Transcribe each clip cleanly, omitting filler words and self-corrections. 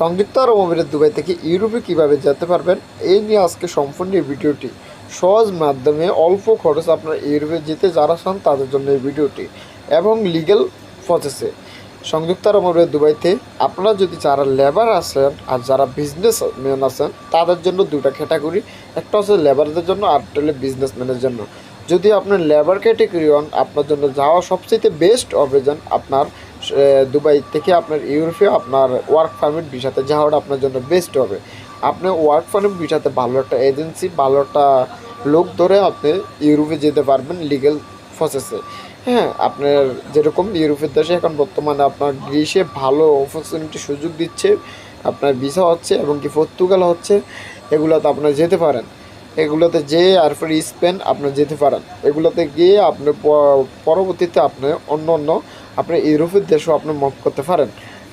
সংযুক্ত আরব আমিরাত দুবাই থেকে ইউরোপে কিভাবে যেতে পারবেন এই নিয়ে আজকে সম্পূর্ণ এই ভিডিওটি। সহজ মাধ্যমে অল্প খরচ আপনার ইউরোপে যেতে যারা চান তাদের জন্য এই ভিডিওটি এবং লিগ্যাল প্রসেসে। সংযুক্ত আরব আমিরাত দুবাইতে আপনারা যদি যারা লেবার আছেন আর যারা বিজনেসম্যান আছেন তাদের জন্য দুটা ক্যাটাগরি, একটা হচ্ছে লেবারদের জন্য আর একটা হলো বিজনেসম্যানের জন্য। যদি আপনার লেবার ক্যাটাগরি হন আপনার জন্য যাওয়া সবচেয়ে বেস্ট হবে যেন আপনার দুবাই থেকে আপনার ইউরোপে আপনার ওয়ার্ক পারমিট ভিসাতে যাওয়াটা আপনার জন্য বেস্ট হবে। আপনি ওয়ার্ক পারমিট ভিসাতে ভালো একটা এজেন্সি ভালো একটা লোক ধরে আপনি ইউরোপে যেতে পারবেন লিগ্যাল প্রসেসে। হ্যাঁ, আপনার যেরকম ইউরোপের দেশে এখন বর্তমানে আপনার গ্রিসে ভালো অপরচুনিটি সুযোগ দিচ্ছে, আপনার ভিসা হচ্ছে এবং কি পর্তুগাল হচ্ছে, এগুলোতে আপনার যেতে পারেন। এগুলোতে যেয়ে আর ফের স্পেন আপনার যেতে পারেন। এগুলোতে গিয়ে আপনি পরবর্তীতে আপনি অন্য অন্য আপনি ইউরোপের দেশও আপনি মুভ করতে পারেন।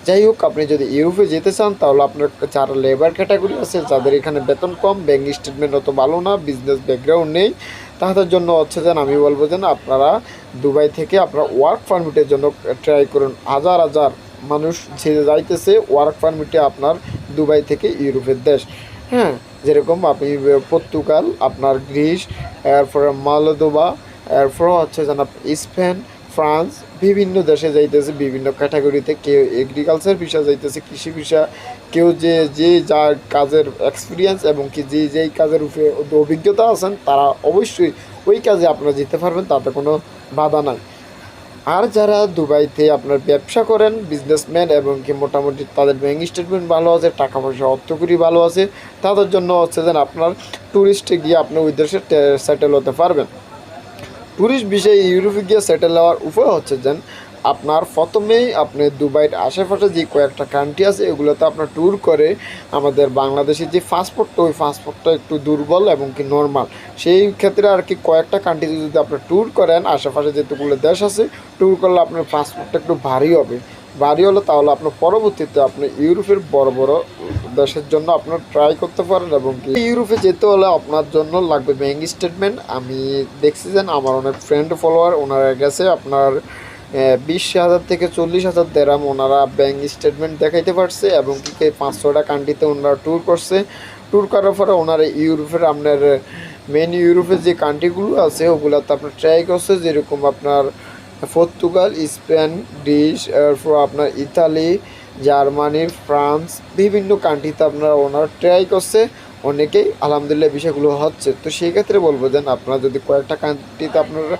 যাই হোক, আপনি যদি ইউরোপে যেতে চান তাহলে আপনার যারা লেবার ক্যাটাগরি আছে যাদের এখানে বেতন কম, ব্যাঙ্ক স্টেটমেন্ট অত ভালো না, বিজনেস ব্যাকগ্রাউন্ড নেই, তাদের জন্য হচ্ছে যেন আমি বলবো যেন আপনারা দুবাই থেকে আপনারা ওয়ার্ক পারমিটের জন্য ট্রাই করুন। হাজার হাজার মানুষ যে যাইতেছে ওয়ার্ক পারমিটে আপনার দুবাই থেকে ইউরোপের দেশ। হ্যাঁ, যেরকম আপনি পর্তুগাল, আপনার গ্রিস, এরপরে মালদোভা, এরপর হচ্ছে যেন স্পেন, ফ্রান্স, বিভিন্ন দেশে যাইতেছে বিভিন্ন ক্যাটাগরিতে। কেউ এগ্রিকালচার ভিসা যাইতেছে, কৃষি ভিসা, কেউ যে যে যার কাজের এক্সপিরিয়েন্স এবং কি যে যেই কাজের উপরে অভিজ্ঞতা আছেন তারা অবশ্যই ওই কাজে আপনারা যেতে পারবেন, তাতে কোনো বাধা নাই। আর যারা দুবাইতে আপনার ব্যবসা করেন, বিজনেসম্যান এবং কি মোটামুটি তাদের ব্যাঙ্ক স্টেটমেন্ট ভালো আছে, টাকা পয়সা অর্থকরী ভালো আছে, তাদের জন্য হচ্ছে যেন আপনার ট্যুরিস্টে গিয়ে আপনি ওই দেশে সেটেল হতে পারবেন। ট্যুরিস্ট বিষয়ে ইউরোপে গিয়ে সেটেল হওয়ার উপায় হচ্ছে যেন আপনার প্রথমেই আপনি দুবাইয়ের আশেপাশে যে কয়েকটা কান্ট্রি আছে এগুলোতে আপনার ট্যুর করে আমাদের বাংলাদেশের যে পাসপোর্টটা ওই পাসপোর্টটা একটু দুর্বল এবং কি নর্মাল, সেই ক্ষেত্রে আর কি কয়েকটা কান্ট্রিতে যদি আপনার ট্যুর করেন আশেপাশে যেগুলো দেশ আছে ট্যুর করলে আপনার পাসপোর্টটা একটু ভারী হবে। ভারী হলে তাহলে আপনার পরবর্তীতে আপনি ইউরোপের বড় বড় দেশের জন্য আপনার ট্রাই করতে পারেন। এবং কি ইউরোপে যেতে হলে আপনার জন্য লাগবে ব্যাঙ্ক স্টেটমেন্ট। আমি দেখছি যে আমার অনেক ফ্রেন্ড ফলোয়ার ওনারা গেছে আপনার 20,000 থেকে 40,000 দেরাম ওনারা ব্যাঙ্ক স্টেটমেন্ট দেখাইতে পারছে এবং কি 5-6টা কান্ট্রিতে ওনারা ট্যুর করছে। ট্যুর করার পরে ওনারা ইউরোপের আপনার মেন ইউরোপের যে কান্ট্রিগুলো আছে ওগুলোতে আপনার ট্রাই করছে, যেরকম আপনার পর্তুগাল, স্পেন, গ্রিস, এরপর আপনার ইতালি, জার্মানি, ফ্রান্স, বিভিন্ন কান্ট্রিতে আপনারা ওনারা ট্রাই করছে। অনেকেই আলহামদুলিল্লাহ বিষয়গুলো হচ্ছে। তো সেই ক্ষেত্রে বলবো যেন আপনারা যদি কয়েকটা কান্ট্রিতে আপনারা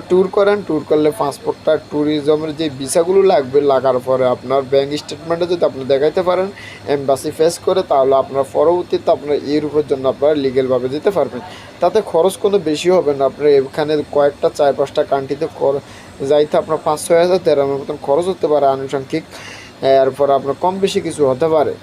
ট্যুর করেন, ট্যুর করলে পাসপোর্টটা ট্যুরিজমের যে ভিসাগুলো লাগবে লাগার পরে আপনার ব্যাঙ্ক স্টেটমেন্টে যদি আপনি দেখাইতে পারেন এম্বাসি ফেস করে, তাহলে আপনার পরবর্তীতে আপনার ইউরোপের জন্য আপনারা লিগেলভাবে যেতে পারবেন। তাতে খরচ কোনো বেশি হবে না। আপনার এখানে কয়েকটা 4-5টা কান্ট্রিতে যাইতে আপনার 5-6 হাজার দেড়ামের মতন খরচ হতে পারে আনুষঙ্গিক। এরপর আপনার কম বেশি কিছু হতে পারে।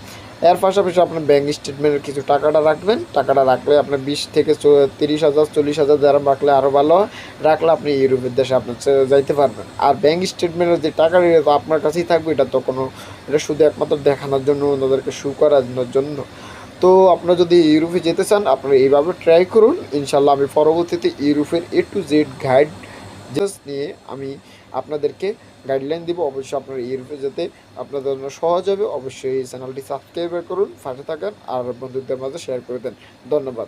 এর পাশাপাশি আপনার ব্যাঙ্ক স্টেটমেন্টের কিছু টাকাটা রাখবেন। টাকাটা রাখলে আপনার 20 থেকে 30,000 40,000 দেড়াম রাখলে আরও ভালো হয়। রাখলে আপনি ইউরোপের দেশে আপনার যাইতে পারবেন। আর ব্যাঙ্ক স্টেটমেন্টের যে টাকাটা তো আপনার কাছেই থাকবে, এটা তো কোনো, এটা শুধু একমাত্র দেখানোর জন্য, অন্যদেরকে শো করানোর জন্য। তো আপনারা যদি ইউরোপে যেতে চান আপনারা এইভাবে ট্রাই করুন। ইনশাল্লাহ আমি পরবর্তীতে ইউরোপের A to Z guide just নিয়ে আমি আপনাদেরকে গাইডলাইন দিব। অবশ্যই আপনারা ইউরোপে যেতে আপনাদের জন্য সহজ হবে। অবশ্যই এই চ্যানেলটি সাবস্ক্রাইব করুন, পাশে থাকেন আর বন্ধুদের মাঝে শেয়ার করে দেন। ধন্যবাদ।